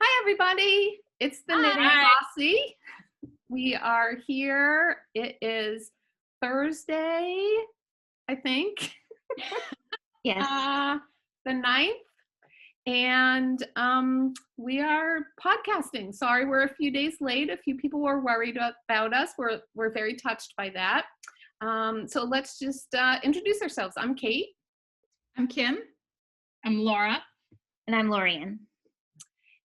Hi, everybody. It's the Knitting Posse. We are here. It is Thursday, I think. Yes. The 9th. And we are podcasting. Sorry, we're a few days late. A few people were worried about us. We're very touched by that. So let's just introduce ourselves. I'm Kate. I'm Kim. I'm Laura. And I'm Lorien.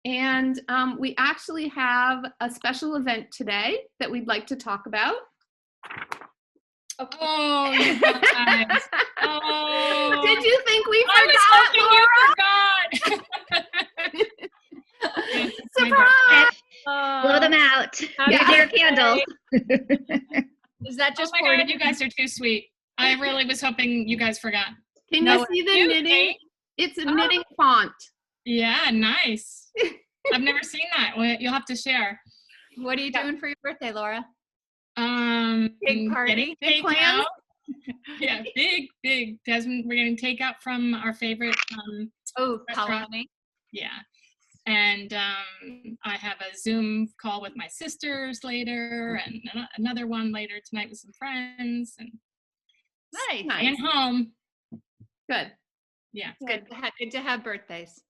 And we actually have a special event today that we'd like to talk about. Oh, you guys. Oh. Did you think we forgot, Laura? Surprise! Blow them out. Here's your candle. Is that just oh my God, you guys are too sweet. I really was hoping you guys forgot. Can you see the knitting? It's a knitting font. Yeah, nice. I've never seen that. Well, you'll have to share. What are you doing for your birthday, Laura? Big party? Big plans? Yeah, big. Desmond, we're getting takeout from our favorite Colony. Yeah. And I have a Zoom call with my sisters later and another one later tonight with some friends. And Nice. and home. Good. Yeah. Good to have birthdays.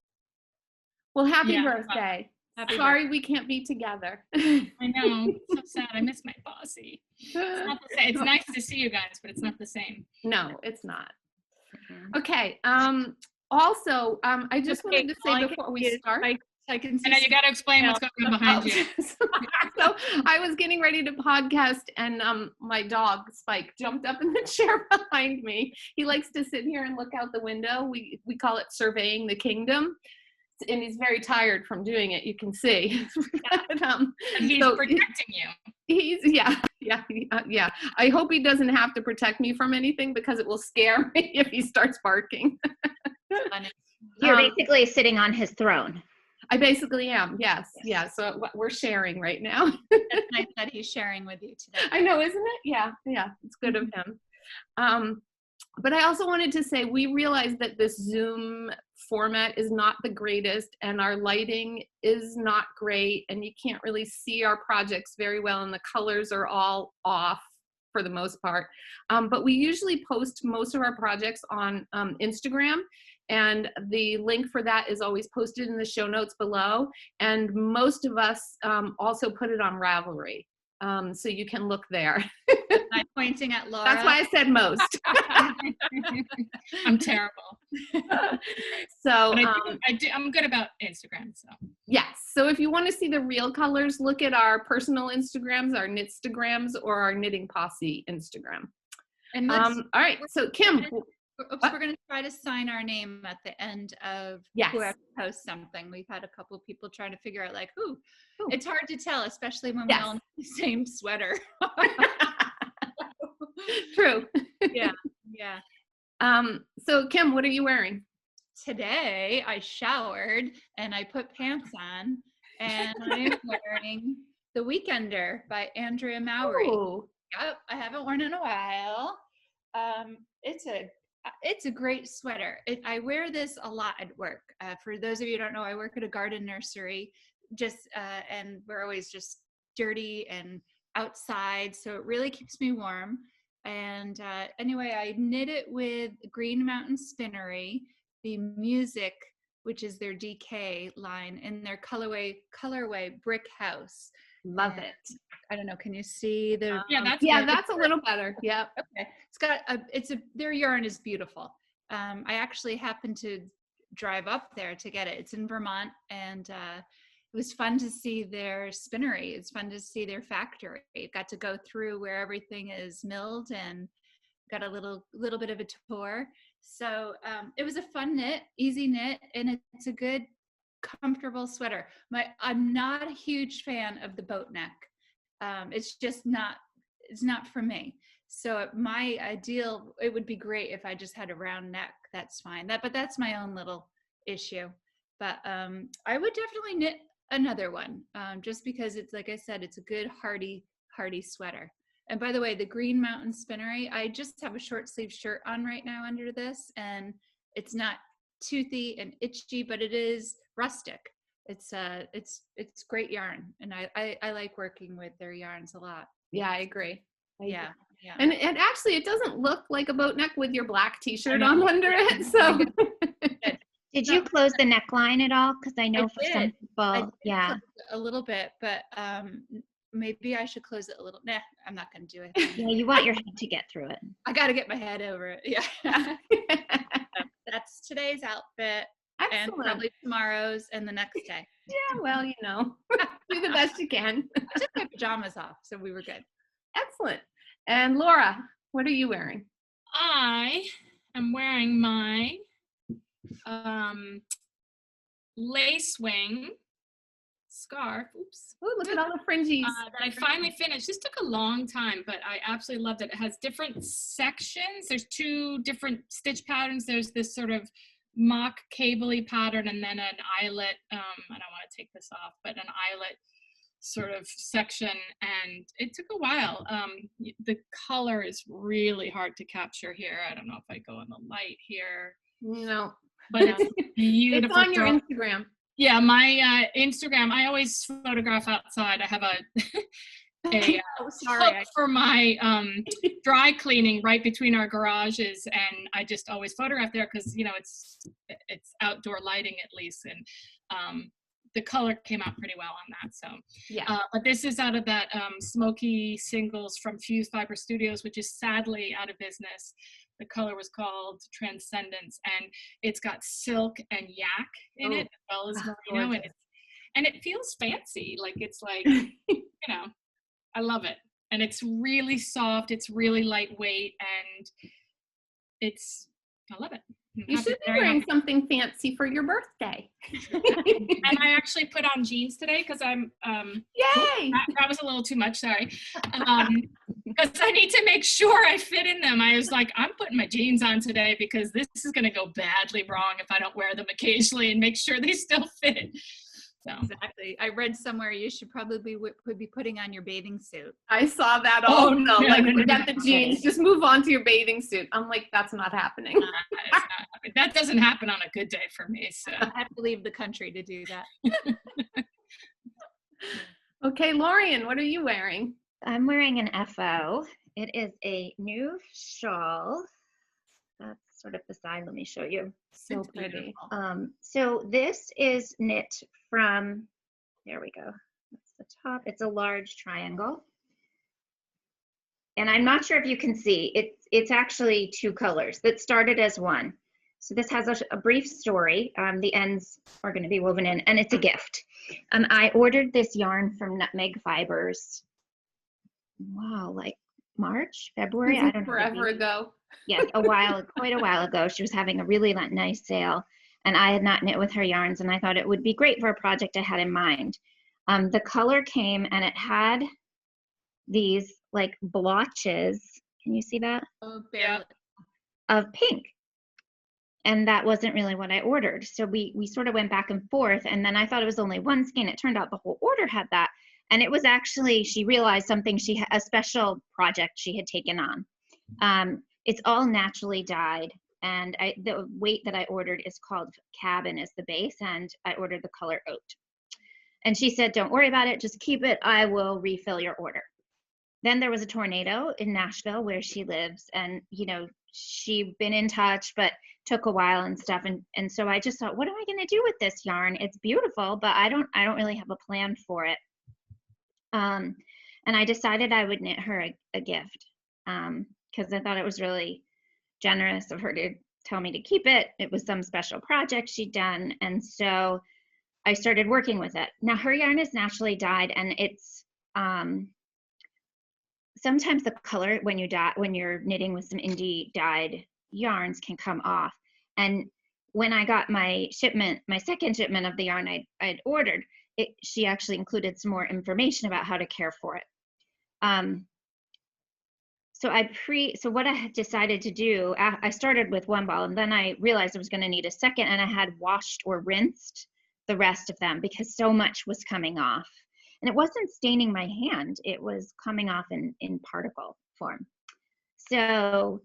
Well, happy Yeah. birthday. Happy Sorry we can't be together. I know. So sad. I miss my Posse. It's not the same. It's nice to see you guys, but it's not the same. No, it's not. Okay. Also, I just wanted to say before we start. I can see. And now you got to explain what's going on behind you. So I was getting ready to podcast, and my dog Spike jumped up in the chair behind me. He likes to sit here and look out the window. We call it surveying the kingdom, and he's very tired from doing it. You can see. And he's protecting you. He's yeah. I hope he doesn't have to protect me from anything because it will scare me if he starts barking. You're basically sitting on his throne. I basically am, yes. Yeah, so we're sharing right now. That's nice that he's sharing with you today. I know, isn't it? Yeah, it's good of him. But I also wanted to say, we realize that this Zoom format is not the greatest, and our lighting is not great, and you can't really see our projects very well, and the colors are all off for the most part. But we usually post most of our projects on Instagram, and the link for that is always posted in the show notes below. And most of us also put it on Ravelry, so you can look there. I'm pointing at Laura. That's why I said most. I'm terrible. So I'm good about Instagram. So yes. So if you want to see the real colors, look at our personal Instagrams, our Knitstagrams, or our Knitting Posse Instagram. And all right. So Kim. We're going to try to sign our name at the end of whoever posts something. We've had a couple of people trying to figure out, like, who. It's hard to tell, especially when we all have the same sweater. True. Yeah. So Kim, what are you wearing? Today I showered and I put pants on, and I'm wearing The Weekender by Andrea Mowry. Ooh. Yep, I haven't worn it in a while. It's a great sweater. I wear this a lot at work. For those of you who don't know, I work at a garden nursery, and we're always just dirty and outside, so it really keeps me warm. And anyway, I knit it with Green Mountain Spinnery, the Mewsic, which is their DK line, in their colorway Brick House. Love it. I don't know. Can you see the? That's a little better. Yeah. Okay. It's got their yarn is beautiful. I actually happened to drive up there to get it. It's in Vermont, and it was fun to see their spinnery. It's fun to see their factory. Got to go through where everything is milled and got a little bit of a tour. So it was a fun knit, easy knit, and it's a good, comfortable sweater. I'm not a huge fan of the boat neck. It's not for me. So my ideal, it would be great if I just had a round neck. That's fine. But that's my own little issue. But I would definitely knit another one, just because it's, like I said, it's a good hardy sweater. And by the way, the Green Mountain Spinnery, I just have a short sleeve shirt on right now under this, and it's not toothy and itchy, but it is rustic. It's great yarn, and I like working with their yarns a lot. Yeah, I agree. Yeah. And actually, it doesn't look like a boat neck with your black t-shirt on under it. So. Did you close the neckline at all? Because I know for some I people, did yeah. close it a little bit, but maybe I should close it a little. Nah, I'm not going to do it. Yeah, you want your head to get through it. I got to get my head over it. Yeah. That's today's outfit. Excellent. And probably tomorrow's and the next day. Yeah, well, you know, do the best you can. I took my pajamas off, so we were good. Excellent. And Laura, what are you wearing? I am wearing my Lacewing scarf. Oops. Oh, look at all the fringes. That I finally finished. This took a long time, but I absolutely loved it. It has different sections. There's 2 different stitch patterns. There's this sort of mock cable-y pattern, and then an eyelet. I don't want to take this off, but an eyelet sort of section, and it took a while. The color is really hard to capture here. I don't know if I go in the light here. No. But it's beautiful. It's on your Instagram. Yeah, my Instagram, I always photograph outside. I have a hook for my dry cleaning right between our garages, and I just always photograph there because, you know, it's outdoor lighting at least, and the color came out pretty well on that. So yeah. But this is out of that Smoky singles from Fuse Fiber Studios, which is sadly out of business. The color was called Transcendence, and it's got silk and yak in it, as well as merino, and it feels fancy. Like it's like, you know, I love it. And it's really soft, it's really lightweight, and I love it. You should be wearing something fancy for your birthday. And I actually put on jeans today because I'm yay! That was a little too much, sorry. Because I need to make sure I fit in them. I was like, I'm putting my jeans on today because this is going to go badly wrong if I don't wear them occasionally and make sure they still fit. So. Exactly. I read somewhere you should probably be putting on your bathing suit. I saw that also. Forget the jeans. Just move on to your bathing suit. I'm like, that's not happening. It's not happening. That doesn't happen on a good day for me. So I have to leave the country to do that. Okay, Lorien, what are you wearing? I'm wearing an FO. It is a new shawl. That's sort of the side. Let me show you. So pretty. So this is knit from, there we go. That's the top. It's a large triangle. And I'm not sure if you can see, it's actually 2 colors that started as one. So this has a brief story. The ends are going to be woven in, and it's a gift. I ordered this yarn from Nutmeg Fibers. Wow, like March, February, I don't know. Forever ago. Yes, quite a while ago. She was having a really nice sale, and I had not knit with her yarns, and I thought it would be great for a project I had in mind. The color came, and it had these like blotches. Can you see that? Oh, barely. Of pink. And that wasn't really what I ordered. So we sort of went back and forth, and then I thought it was only one skein. It turned out the whole order had that. And it was actually, she realized something, a special project she had taken on. It's all naturally dyed, and the weight that I ordered is called Cabin is the base, and I ordered the color Oat. And she said, don't worry about it, just keep it, I will refill your order. Then there was a tornado in Nashville where she lives, and you know, she'd been in touch, but took a while and stuff. And so I just thought, what am I gonna do with this yarn? It's beautiful, but I don't really have a plan for it. And I decided I would knit her a gift, because I thought it was really generous of her to tell me to keep it. It was some special project she'd done, and so I started working with it. Now her yarn is naturally dyed, and it's sometimes the color when you're knitting with some indie dyed yarns can come off. And when I got my second shipment of the yarn I'd ordered, she actually included some more information about how to care for it. So what I had decided to do, I started with one ball, and then I realized I was going to need a second, and I had washed or rinsed the rest of them because so much was coming off. And it wasn't staining my hand, it was coming off in particle form. So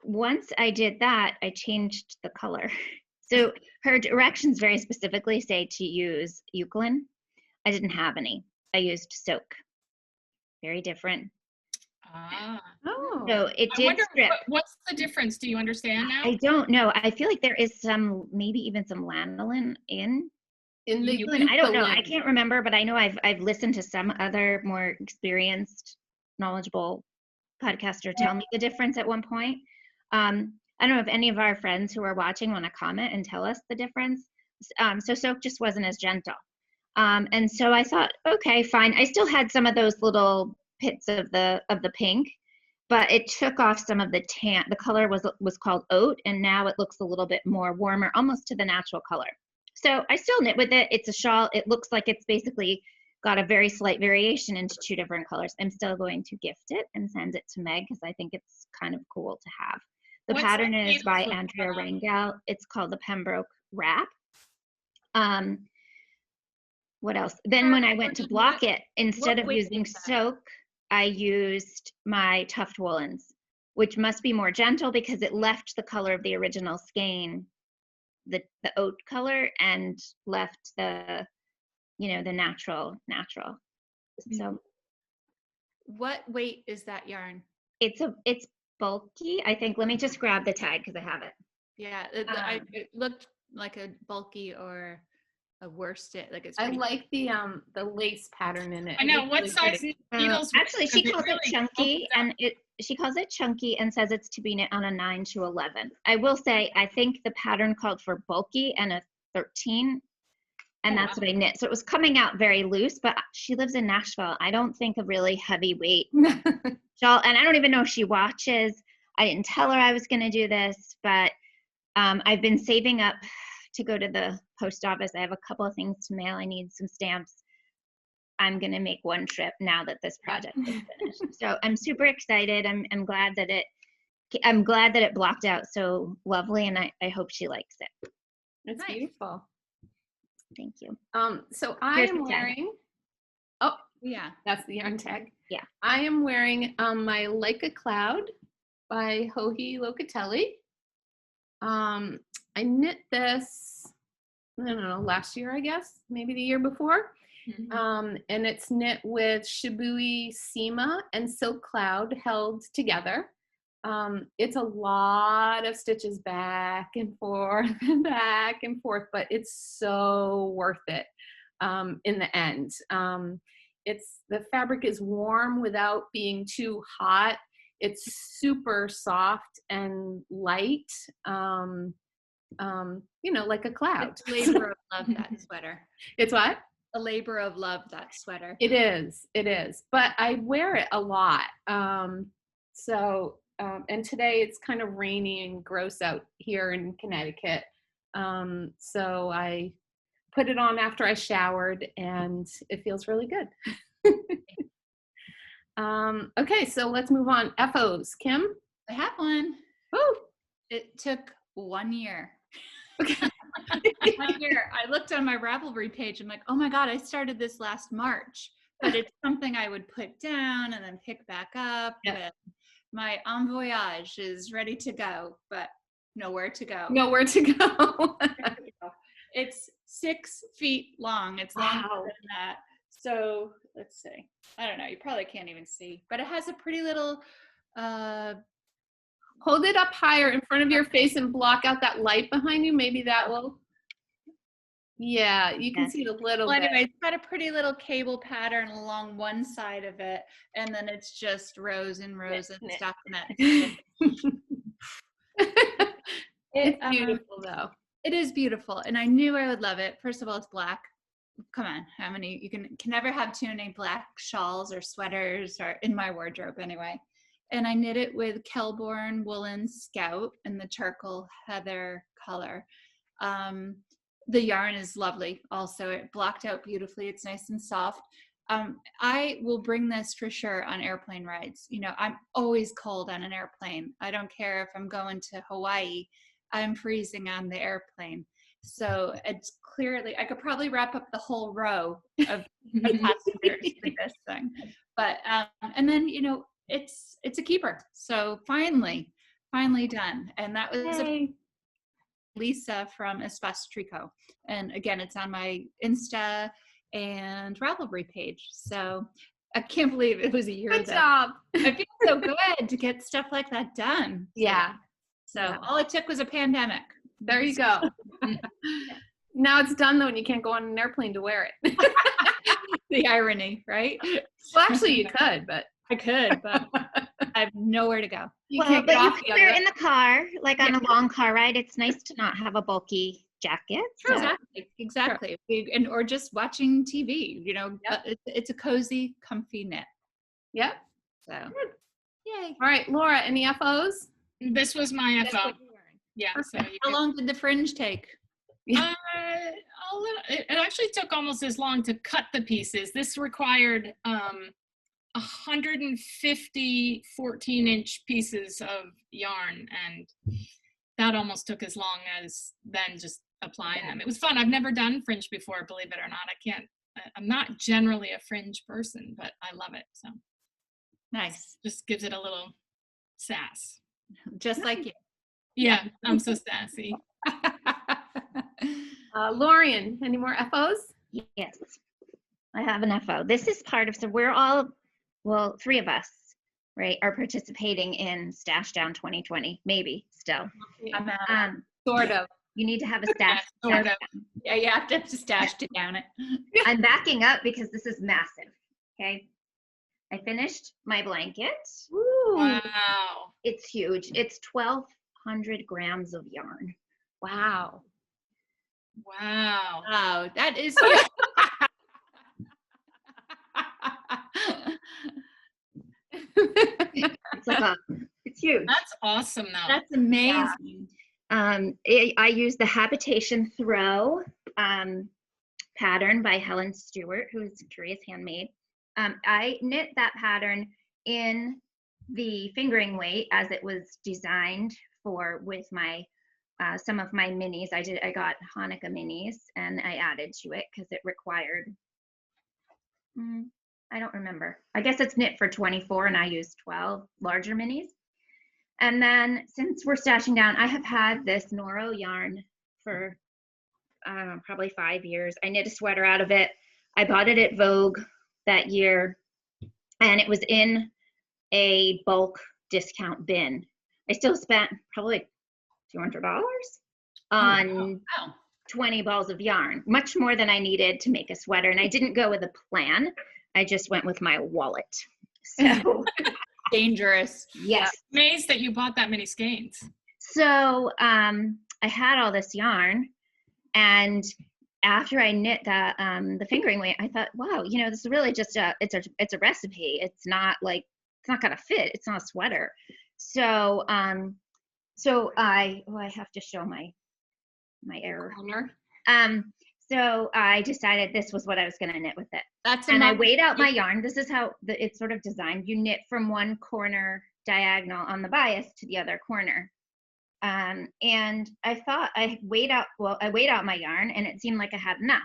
once I did that, I changed the color. So her directions very specifically say to use eucalyptus. I didn't have any. I used soak. Very different. Ah. Oh. So it I did wonder strip. what's the difference? Do you understand now? I don't know. I feel like there is some, maybe even some lanolin in the eucalyptus. I don't know. I eucalyptus. can't remember, but I know I've listened to some other more experienced, knowledgeable podcaster tell me the difference at one point. I don't know if any of our friends who are watching want to comment and tell us the difference. So soak just wasn't as gentle. And so I thought, okay, fine. I still had some of those little pits of the pink, but it took off some of the tan. The color was called oat, and now it looks a little bit more warmer, almost to the natural color. So I still knit with it. It's a shawl. It looks like it's basically got a very slight variation into 2 different colors. I'm still going to gift it and send it to Meg because I think it's kind of cool to have. The What's pattern the is by name of Andrea the- Rangel. It's called the Pembroke Wrap. What else? Then when I went to block it, instead of weight using is that? soak, I used my Tuft Woolens, which must be more gentle because it left the color of the original skein, the oat color, and left the, the natural. So What weight is that yarn? it's bulky, I think. Let me just grab the tag because I have it. Yeah, it looked like a bulky or a worsted, like it's I pretty. like the lace pattern in it. I It know. looks What really size pretty. needles? Actually, she Because calls really it chunky, opens up. and she calls it chunky and says it's to be knit on a 9 to 11. I will say, I think the pattern called for bulky and a 13, and that's what I knit. So it was coming out very loose, but she lives in Nashville. I don't think a really heavyweight shawl, and I don't even know if she watches. I didn't tell her I was going to do this, but I've been saving up to go to the post office. I have a couple of things to mail. I need some stamps. I'm going to make one trip now that this project is finished. So I'm super excited. I'm glad that it blocked out so lovely, and I hope she likes it. It's Nice. beautiful. Thank you. So I Here's am the tag. wearing, oh, Yeah. that's the yarn tag. Yeah. I am wearing my Like a Cloud by Joji Locatelli. I knit this, I don't know, last year, I guess, maybe the year before. And it's knit with Shibui, Cima, and Silk Cloud held together. It's a lot of stitches back and forth and back and forth, but it's so worth it in the end. The fabric is warm without being too hot. It's super soft and light, like a cloud. It's a labor of love, that sweater. It's what? A labor of love, that sweater. It is, but I wear it a lot. And today it's kind of rainy and gross out here in Connecticut. So I put it on after I showered and it feels really good. Okay, so let's move on. FOs, Kim? I have one. Oh, It took 1 year. okay. 1 year. I looked on my Ravelry page. I'm like, oh my God, I started this last March. But it's something I would put down and then pick back up. Yeah. And my Voyage is ready to go, but nowhere to go. Nowhere to go. It's 6 feet long. It's longer Wow. than that. So let's see. I don't know. You probably can't even see, but it has a pretty little. Hold it up higher in front of your face and block out that light behind you. Maybe that will. Yeah, you can see it a little Well, bit. anyway, it's got a pretty little cable pattern along one side of it, and then it's just rows and rows of stuff in it. It's beautiful though. It is beautiful, and I knew I would love it. First of all, it's black. Come on, how many? You can never have too many black shawls or sweaters, or in my wardrobe anyway. And I knit it with Kelbourne Woolens Scout in the charcoal heather color. The yarn is lovely. Also, it blocked out beautifully. It's nice and soft. I will bring this for sure on airplane rides. I'm always cold on an airplane. I don't care if I'm going to Hawaii. I'm freezing on the airplane. So it's clearly, I could probably wrap up the whole row of passengers with this thing. But, and then, it's a keeper. So finally done. And that was Lisa from Espace Tricot. And again, it's on my Insta and Ravelry page. So I can't believe it was a year. Good job. I feel so good to get stuff like that done. Yeah. So all it took was a pandemic. There you go. Now it's done though, and you can't go on an airplane to wear it. The irony, right? Well, actually, you could, but I could, but I have nowhere to go. you Well, can't but get you off can the wear other. it in the car, like on a long car ride. It's nice to not have a bulky jacket. So. Exactly. And or just watching TV. You know, it's a cozy, comfy knit. Yep. So, yay! All right, Laura, any FOs? This was my That's FO. what you're wearing. Yeah. So you How could- long did the fringe take? it actually took almost as long to cut the pieces. This required 150 14-inch pieces of yarn, and that almost took as long as then just applying them. It was fun. I've never done fringe before, believe it or not. I'm not generally a fringe person, but I love it. So Nice. just gives it a little sass. Just like you. Yeah, I'm so sassy. Lorien, any more FOs? Yes, I have an FO. This is part of, so we're all, well, 3 of us, right, are participating in Stash Down 2020, maybe still. Sort of. You need to have a stash. Sort of. Yeah, you have to stash it down it. I'm backing up because this is massive, okay? I finished my blanket. Ooh. Wow. It's huge. It's 1,200 grams of yarn. Wow. Wow. Wow, that is. It's like it's huge. That's awesome though. That's amazing. I use the Habitation Throw pattern by Helen Stewart, who is Curious Handmade. I knit that pattern in the fingering weight as it was designed for with my some of my minis. I got Hanukkah minis and I added to it because it required. I don't remember. I guess it's knit for 24 and I used 12 larger minis. And then since we're stashing down, I have had this Noro yarn for probably 5 years. I knit a sweater out of it. I bought it at Vogue that year and it was in a bulk discount bin. I still spent probably $200 on 20 balls of yarn, much more than I needed to make a sweater. And I didn't go with a plan. I just went with my wallet. So Dangerous. yes. Amazed that you bought that many skeins. So I had all this yarn, and after I knit that the fingering weight, I thought, wow, you know, this is really just it's a recipe. It's not gonna fit. It's not a sweater. So I have to show my error. So I decided this was what I was going to knit with it. And I weighed out my yarn. This is how it's sort of designed. You knit from one corner diagonal on the bias to the other corner. And I thought I weighed out my yarn and it seemed like I had enough.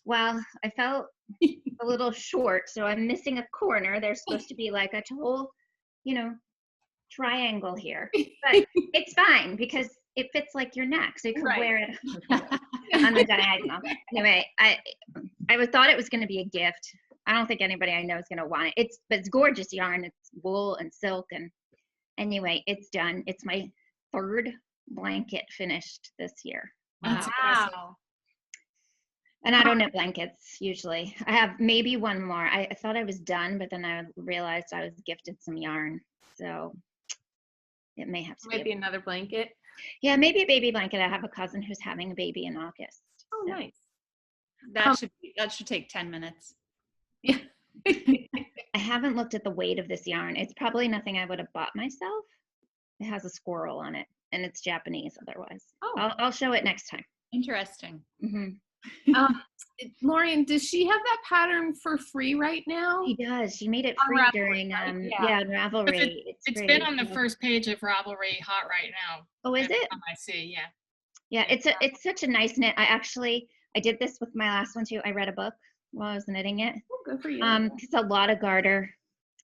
Well, I felt a little short. So I'm missing a corner. There's supposed to be like a whole, triangle here, but it's fine because it fits like your neck. So you can wear it on the diagonal. Anyway, I thought it was going to be a gift. I don't think anybody I know is going to want it. But it's gorgeous yarn. It's wool and silk. And anyway, it's done. It's my 3rd blanket finished this year. That's Wow. And I don't knit blankets usually. I have maybe one more. I thought I was done, but then I realized I was gifted some yarn. So it may have to Might be another blanket. Yeah, maybe a baby blanket. I have a cousin who's having a baby in August. Oh, so. nice. That should take 10 minutes. Yeah. I haven't looked at the weight of this yarn. It's probably nothing I would have bought myself. It has a squirrel on it, and it's Japanese otherwise. Oh. I'll show it next time. Interesting. Lorien, does she have that pattern for free right now? She does. She made it On free Ravelry, during right? on Ravelry. It's been on the first page of Ravelry hot right now. Oh, is it? I see, yeah. Yeah, it's such a nice knit. I did this with my last one too. I read a book while I was knitting it. Oh, good for you. It's a lot of garter.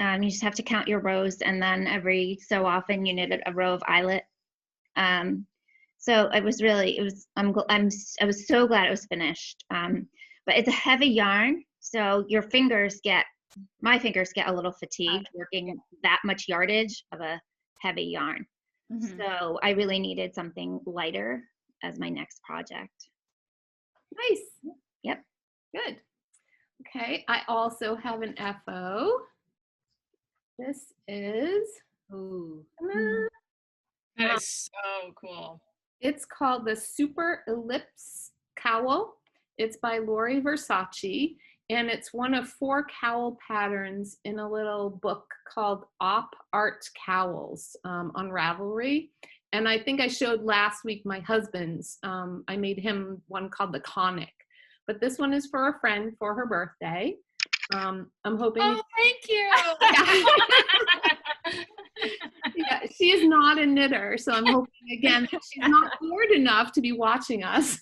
You just have to count your rows, and then every so often you knit a row of eyelet. So it was really, I was so glad it was finished. But it's a heavy yarn, so my fingers get a little fatigued working that much yardage of a heavy yarn. Mhm. So I really needed something lighter as my next project. Nice. Yep. Good. Okay, I also have an FO. This is, Ooh. That is so cool. it's called the Superellipse Cowl. It's by Lori Versace, and it's one of 4 cowl patterns in a little book called Op Art Cowls on Ravelry. And I think I showed last week my husband's. I made him one called the Conic. But this one is for a friend for her birthday. I'm hoping. Oh, thank you. Yeah, she is not a knitter, so I'm hoping again that she's not bored enough to be watching us.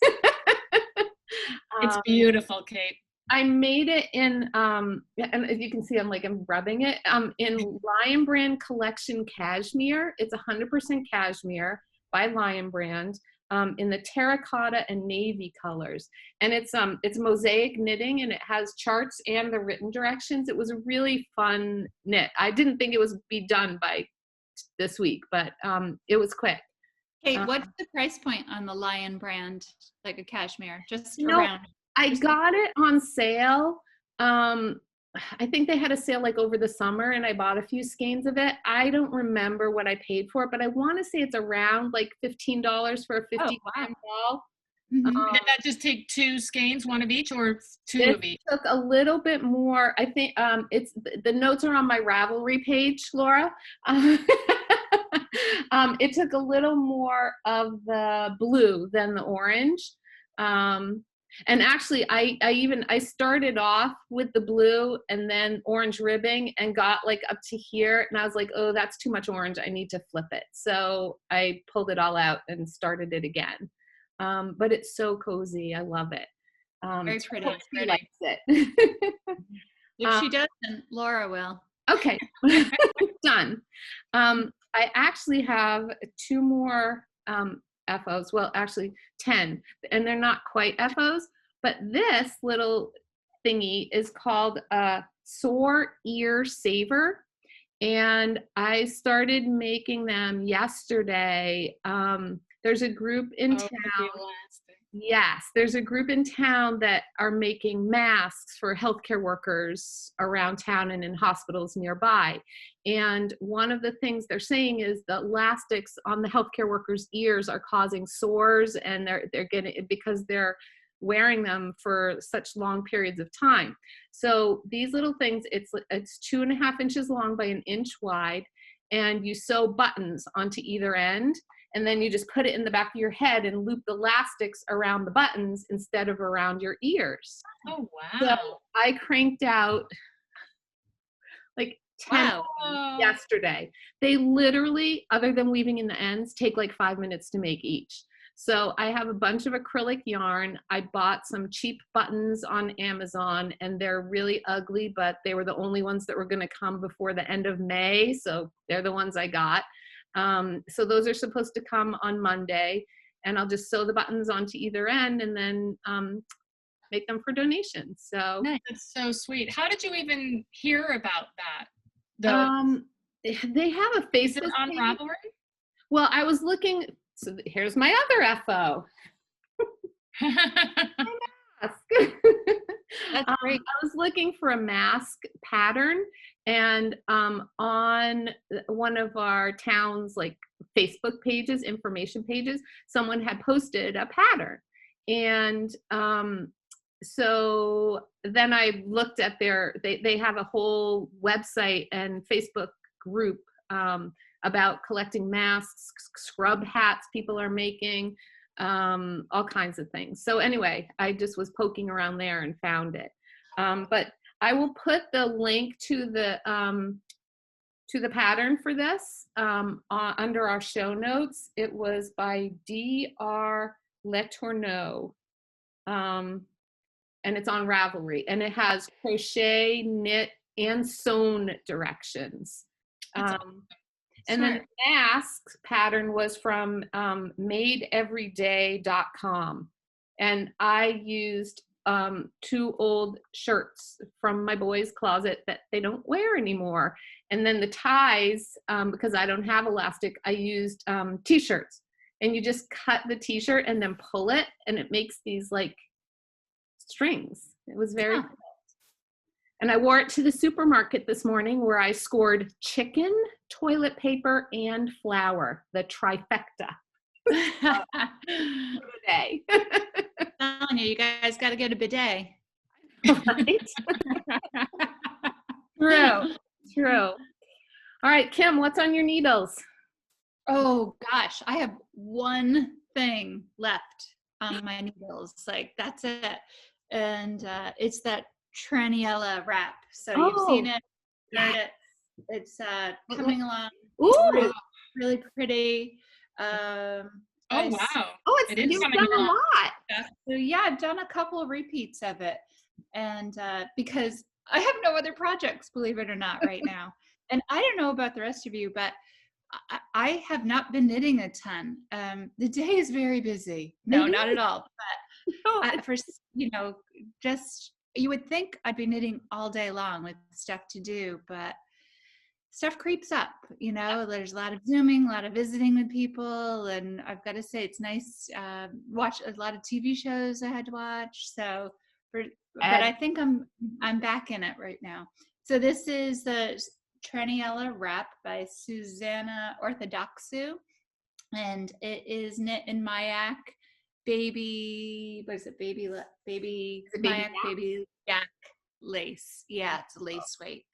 It's beautiful, Kate. I made it in, and as you can see, I'm rubbing it, in Lion Brand Collection Cashmere. It's 100% cashmere by Lion Brand, in the terracotta and navy colors. And it's mosaic knitting, and it has charts and the written directions. It was a really fun knit. I didn't think it was be done by this week, but it was quick. Kate, what's the price point on the Lion Brand, like a cashmere? Just No, around. I got it on sale. I think they had a sale like over the summer, and I bought a few skeins of it. I don't remember what I paid for it, but I want to say it's around like $15 for a 50-gram ball. Mhm. Did that just take 2 skeins, one of each, or 2 It of each? took a little bit more. I think it's the notes are on my Ravelry page, Laura. It took a little more of the blue than the orange. And actually, I started off with the blue and then orange ribbing and got like up to here, and I was like, oh, that's too much orange. I need to flip it. So I pulled it all out and started it again. But it's so cozy. I love it. Very So I pretty. hope she Pretty. likes it. If she doesn't, Laura will. Okay, done. I actually have 2 more FOs. Well, actually 10, and they're not quite FOs, but this little thingy is called a Sore Ear Saver, and I started making them yesterday. There's a group in town. Elastic. Yes, there's a group in town that are making masks for healthcare workers around town and in hospitals nearby. And one of the things they're saying is the elastics on the healthcare workers' ears are causing sores, and they're getting it because they're wearing them for such long periods of time. So these little things, it's 2.5 inches long by 1 inch wide, and you sew buttons onto either end. And then you just put it in the back of your head and loop the elastics around the buttons instead of around your ears. Oh, wow. So I cranked out like 10 Wow. yesterday. They literally, other than weaving in the ends, take like 5 minutes to make each. So I have a bunch of acrylic yarn. I bought some cheap buttons on Amazon, and they're really ugly, but they were the only ones that were going to come before the end of May. So they're the ones I got. So those are supposed to come on Monday, and I'll just sew the buttons onto either end and then make them for donations. So That's so sweet. How did you even hear about that? they have a Is it Facebook on page. Ravelry? Well, I was looking. So here's my other FO. Mask. That's great. I was looking for a mask pattern, and on one of our town's like Facebook pages, information pages, someone had posted a pattern, and so then I looked at they have a whole website and Facebook group about collecting masks, scrub hats people are making, all kinds of things. So anyway, I just was poking around there and found it. But I will put the link to the pattern for this under our show notes. It was by D.R. Letourneau, and it's on Ravelry, and it has crochet, knit, and sewn directions. And then the masks pattern was from madeeveryday.com. And I used 2 old shirts from my boys' closet that they don't wear anymore. And then the ties, because I don't have elastic, I used t-shirts. And you just cut the t-shirt and then pull it, and it makes these like strings. It was very cool. And I wore it to the supermarket this morning, where I scored chicken, toilet paper, and flour, the trifecta. Today. I'm telling you guys got to get a bidet. Right? True. All right, Kim, what's on your needles? Oh gosh, I have one thing left on my needles. Like, that's it. And it's that Traniela Wrap. So you've seen it, heard it. It's coming along. Ooh, really pretty. Oh wow! Oh, you've done a lot. So yeah, I've done a couple of repeats of it, and because I have no other projects, believe it or not, right now. And I don't know about the rest of you, but I have not been knitting a ton. The day is very busy. No, not at all. But for just you would think I'd be knitting all day long with stuff to do, but stuff creeps up, there's a lot of Zooming, a lot of visiting with people. And I've got to say, it's nice, watch a lot of TV shows I had to watch. So, but I think I'm back in it right now. So this is the Traniela Wrap by Susanna Orthodoxou. And it is knit in mYak Baby Yak Lace. Yeah, it's a lace weight.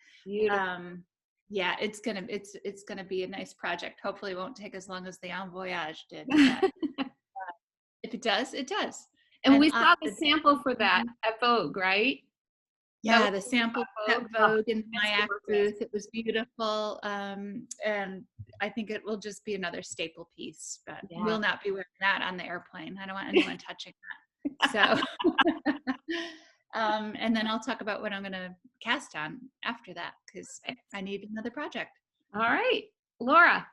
Yeah, it's gonna be a nice project. Hopefully it won't take as long as the Voyage did. But, if it does, it does. And we saw the sample for that at Vogue, right? Yeah, the sample at Vogue in the mYak booth. It was beautiful. And I think it will just be another staple piece, but we'll not be wearing that on the airplane. I don't want anyone touching that. So, and then I'll talk about what I'm going to cast on after that, because I need another project. All right, Laura.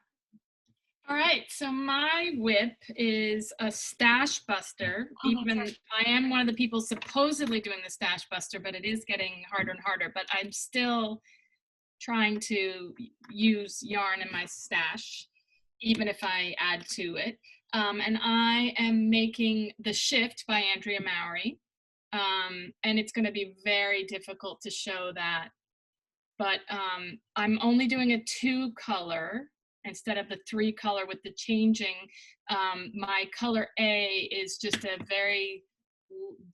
All right, so my WIP is a stash buster. I am one of the people supposedly doing the stash buster, but it is getting harder and harder. But I'm still trying to use yarn in my stash, even if I add to it. And I am making The Shift by Andrea Mowry. And it's going to be very difficult to show that. But I'm only doing a 2-color instead of the 3-color with the changing. My color A is just a very,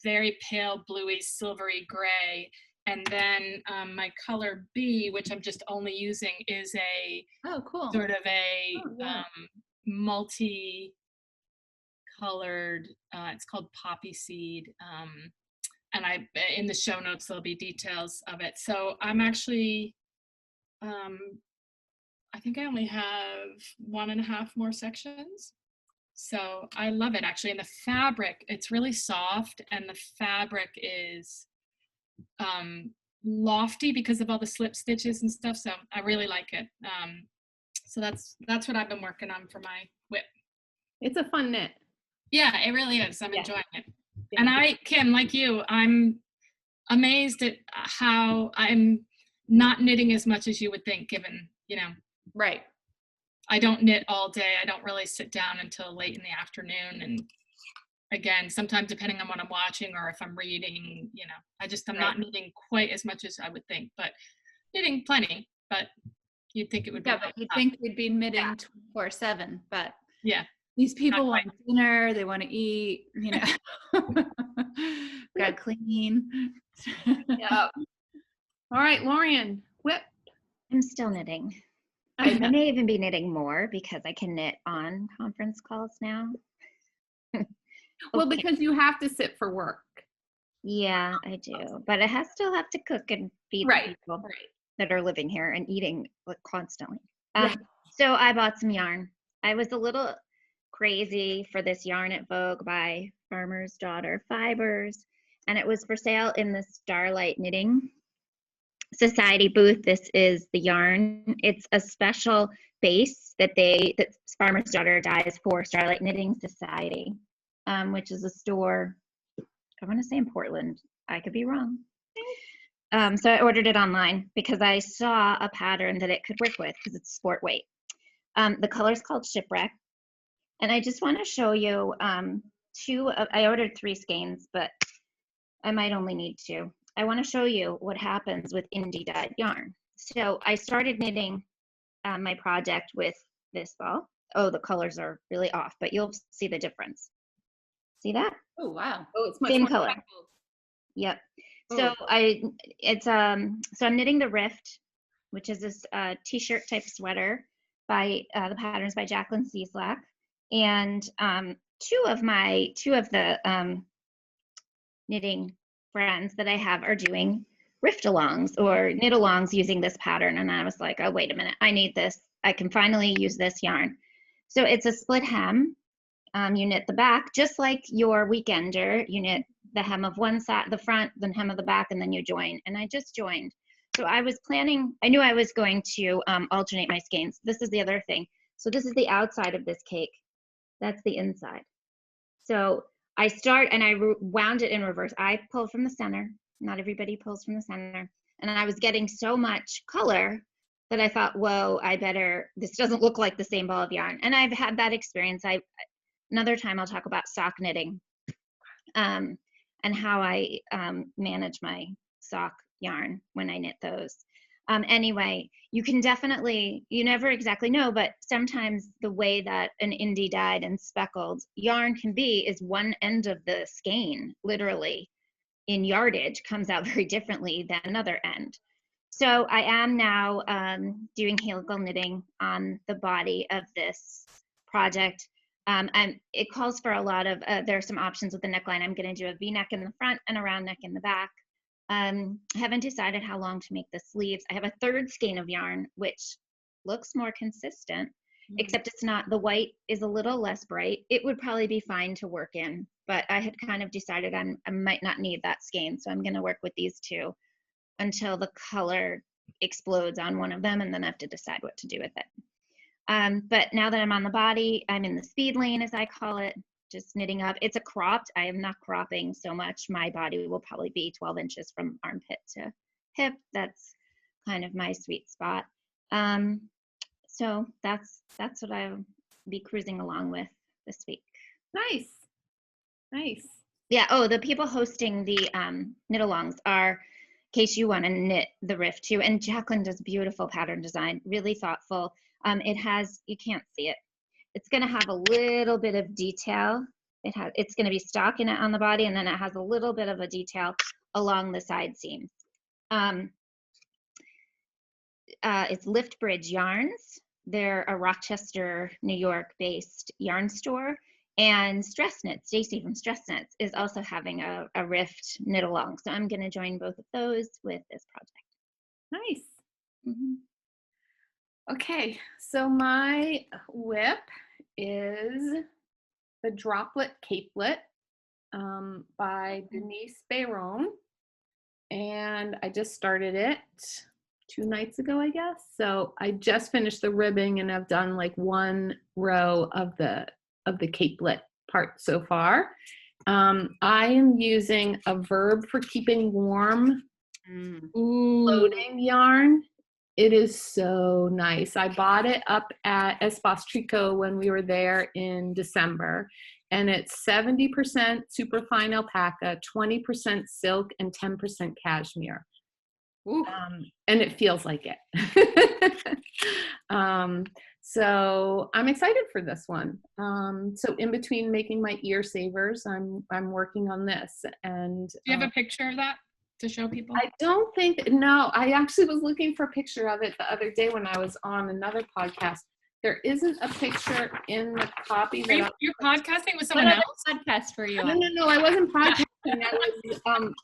very pale bluey silvery gray. And then my color B, which I'm just only using, is a sort of a multi-colored, it's called Poppyseed. And in the show notes, there'll be details of it. So I'm actually, I think I only have 1.5 more sections. So I love it, actually. And the fabric, it's really soft, and the fabric is lofty because of all the slip stitches and stuff. So I really like it. So that's what I've been working on for my WIP. It's a fun knit. Yeah, it really is. I'm enjoying it. Yeah. And Kim, like you, I'm amazed at how I'm not knitting as much as you would think, given, Right. I don't knit all day. I don't really sit down until late in the afternoon. And again, sometimes depending on what I'm watching or if I'm reading, I'm not knitting quite as much as I would think, but knitting plenty. But you'd think it would be. Yeah, but you'd think we'd be knitting 24/7, but yeah. These people want dinner, they want to eat, gotta clean. Yeah. All right, Lorien, WIP. I'm still knitting. I may even be knitting more because I can knit on conference calls now. Well, because you have to sit for work. Yeah, I do. But I still have to cook and feed the people that are living here and eating constantly. So I bought some yarn. I was a little crazy for this yarn at Vogue by Farmer's Daughter Fibers, and it was for sale in the Starlight Knitting Society booth. This is the yarn. It's a special base that Farmer's Daughter dyes for Starlight Knitting Society, which is a store, I want to say in Portland. I could be wrong. So I ordered it online because I saw a pattern that it could work with because it's sport weight. The color is called Shipwreck. And I just want to show you I ordered 3 skeins, but I might only need 2. I want to show you what happens with indie dyed yarn. So I started knitting my project with this ball. Oh, the colors are really off, but you'll see the difference. See that? Oh, wow. Oh, it's much Same more color. speckled. Yep. Oh. So I'm knitting the Rift, which is this t-shirt type sweater by the patterns by Jacqueline Cieslak, and two of the knitting friends that I have are doing rift-alongs or knit-alongs using this pattern, and I was like, oh, wait a minute, I need this. I can finally use this yarn. So it's a split hem. You knit the back just like your weekender. You knit the hem of one side, the front, then hem of the back, and then you join. And I just joined. So I was planning, I knew I was going to alternate my skeins. This is the other thing. So this is the outside of this cake. That's the inside. So I start and I wound it in reverse. I pull from the center. Not everybody pulls from the center. And I was getting so much color that I thought, whoa, this doesn't look like the same ball of yarn. And I've had that experience. Another time I'll talk about sock knitting and how I manage my sock yarn when I knit those. Anyway, you never exactly know, but sometimes the way that an indie dyed and speckled yarn can be is one end of the skein, literally, in yardage, comes out very differently than another end. So I am now doing helical knitting on the body of this project. And it calls for a lot of, there are some options with the neckline. I'm going to do a V-neck in the front and a round neck in the back. I haven't decided how long to make the sleeves. I have a 3rd skein of yarn, which looks more consistent, except it's not, the white is a little less bright. It would probably be fine to work in, but I had kind of decided I might not need that skein. So I'm going to work with these 2 until the color explodes on one of them, and then I have to decide what to do with it. But now that I'm on the body, I'm in the speed lane, as I call it, just knitting up. It's a cropped. I am not cropping so much. My body will probably be 12 inches from armpit to hip. That's kind of my sweet spot. So that's what I'll be cruising along with this week. Nice. Nice. Yeah. Oh, the people hosting the knit-alongs are, in case you want to knit the Rift too. And Jacqueline does beautiful pattern design, really thoughtful. It has, you can't see it. It's going to have a little bit of detail. It's going to be stockinette on the body, and then it has a little bit of a detail along the side seams. It's Lift Bridge Yarns. They're a Rochester, New York-based yarn store. And Stress Knit, Stacy from Stress Knits, is also having a Rift knit along. So I'm going to join both of those with this project. Nice. Mm-hmm. Okay, so my WIP is the Droplet Capelet by Denise Bayron. And I just started it 2 nights ago, I guess. So I just finished the ribbing and I've done like 1 row of the capelet part so far. I am using a Verb for Keeping Warm floating yarn. It is so nice. I bought it up at Espace Tricot when we were there in December, and it's 70% superfine alpaca, 20% silk, and 10% cashmere. And it feels like it. So I'm excited for this one. So in between making my ear savers, I'm working on this. And do you have a picture of that to show people? I don't think, no, I actually was looking for a picture of it the other day when I was on another podcast. There isn't a picture in the copy. You're podcasting with someone else? Podcast for you. No, I wasn't podcasting.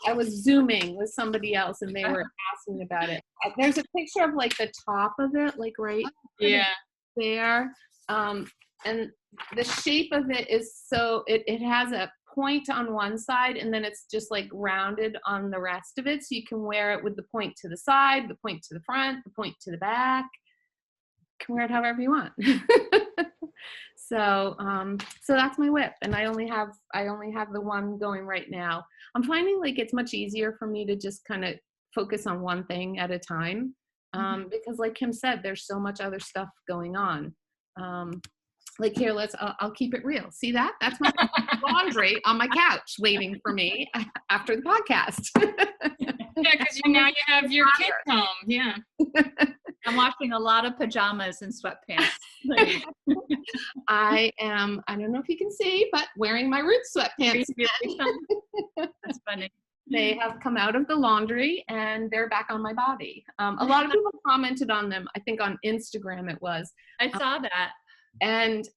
I was Zooming with somebody else, and they were asking about it. There's a picture of like the top of it, like right there. And the shape of it is so, it has a point on one side, and then it's just like rounded on the rest of it. So you can wear it with the point to the side, the point to the front, the point to the back. can wear it however you want. So that's my WIP, and I only have the one going right now. I'm finding like it's much easier for me to just kind of focus on one thing at a time, because like Kim said, there's so much other stuff going on. Like here, I'll keep it real. See that? That's my laundry on my couch waiting for me after the podcast. Yeah, because now you have your kids home. Yeah. I'm washing a lot of pajamas and sweatpants. I don't know if you can see, but wearing my Roots sweatpants. That's funny. They have come out of the laundry and they're back on my body. A lot of people commented on them. I think on Instagram it was. I saw that. And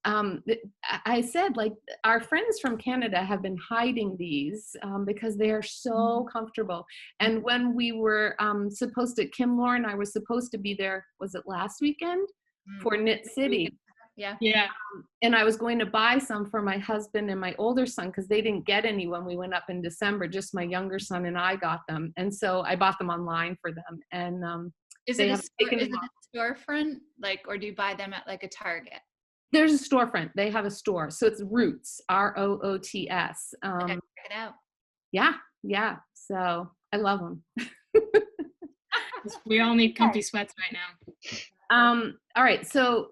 I said, like, our friends from Canada have been hiding these because they are so comfortable. And when we were Kim, Laura, and I were supposed to be there, was it last weekend, for Knit City? Yeah. Yeah. And I was going to buy some for my husband and my older son because they didn't get any when we went up in December. Just my younger son and I got them. And so I bought them online for them. And is it a storefront, like, or do you buy them at like a Target? There's a storefront. They have a store. So it's Roots, Roots. Check it out. Yeah. So I love them. We all need comfy sweats right now. All right. So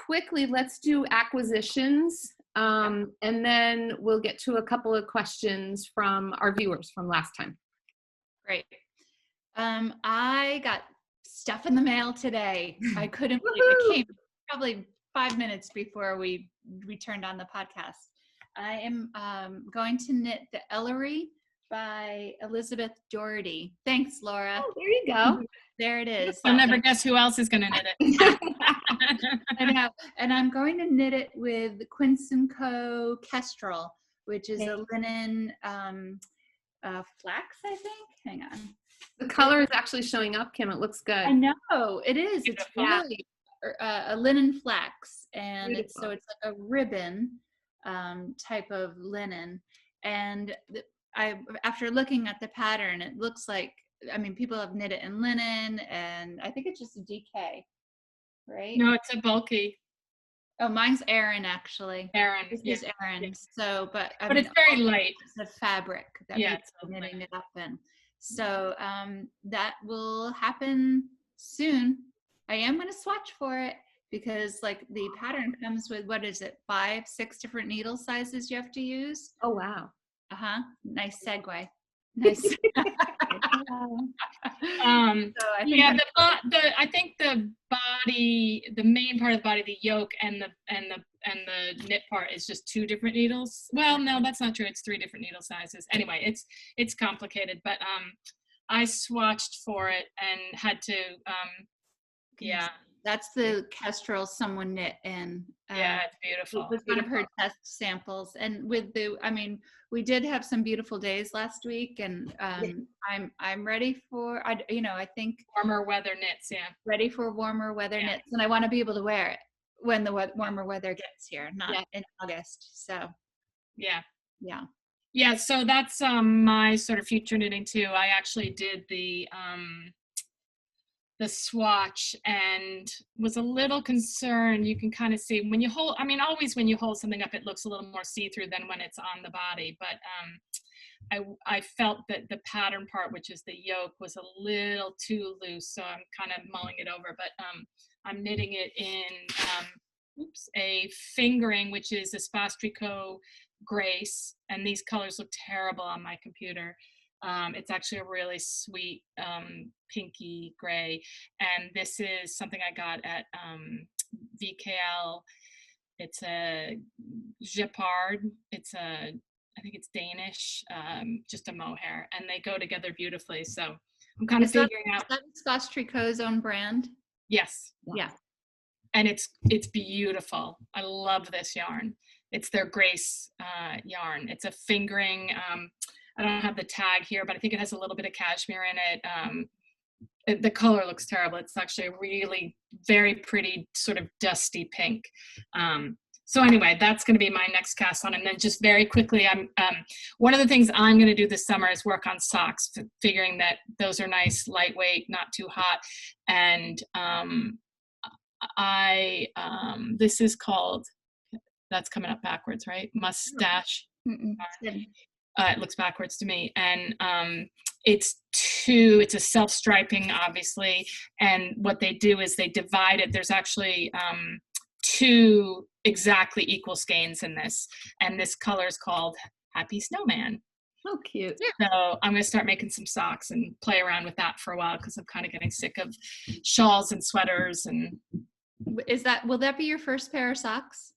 quickly, let's do acquisitions. And then we'll get to a couple of questions from our viewers from last time. Great. I got stuff in the mail today. I couldn't believe it came probably 5 minutes before we turned on the podcast. I am going to knit the Ellery by Elizabeth Doherty. Thanks, Laura. Oh, there you go. There it is. I'll never guess who else is going to knit it. I know. And I'm going to knit it with Quince & Co. Kestrel, which is a linen flax, I think. Hang on. The color is actually showing up, Kim. It looks good. I know. It is. It's really a linen flax, and Beautiful. it's like a ribbon type of linen. And after looking at the pattern, it looks like, I mean, people have knit it in linen, and I think it's just a DK, right? No, it's a bulky. Oh, mine's Aran, actually. Aran. This is Aran. Yeah. So, but it's very light. It's the fabric that it's we're knitting it up in. So that will happen soon. I am going to swatch for it because, like, the pattern comes with, what is it, 5, 6 different needle sizes you have to use. Oh, wow. Nice segue. Nice. So I think the body, the main part of the body, the yoke and the knit part is just 2 different needles. Well, no, that's not true. It's 3 different needle sizes. Anyway, it's complicated, but I swatched for it and had to that's the Kestrel someone knit in. It's beautiful. It was one of her test samples, and with we did have some beautiful days last week, and I'm ready for I think warmer weather knits. Yeah, ready for warmer weather knits, and I want to be able to wear it when the warmer weather gets here, not in August. So yeah. So that's my sort of future knitting too. I actually did the swatch and was a little concerned. You can kind of see when you hold, always when you hold something up, it looks a little more see-through than when it's on the body. But I felt that the pattern part, which is the yoke, was a little too loose. So I'm kind of mulling it over, but I'm knitting it in a fingering, which is a Espace Tricot Grace. And these colors look terrible on my computer. It's actually a really sweet pinky gray, and this is something I got at VKL. It's a Gepard. I think it's Danish, just a mohair, and they go together beautifully. So I'm kind of figuring out. Is that Espace Tricot's own brand? Yes. Yeah. And it's beautiful. I love this yarn. It's their Grace yarn. It's a fingering. I don't have the tag here, but I think it has a little bit of cashmere in it. The color looks terrible. It's actually a really very pretty sort of dusty pink. So anyway, that's going to be my next cast on. And then just very quickly, one of the things I'm going to do this summer is work on socks, figuring that those are nice, lightweight, not too hot. And this is called, that's coming up backwards, right? Mustache. It looks backwards to me. And it's a self-striping, obviously. And what they do is they divide it. There's actually 2 exactly equal skeins in this. And this color is called Happy Snowman. Oh, cute. So I'm going to start making some socks and play around with that for a while, because I'm kind of getting sick of shawls and sweaters. And will that be your first pair of socks?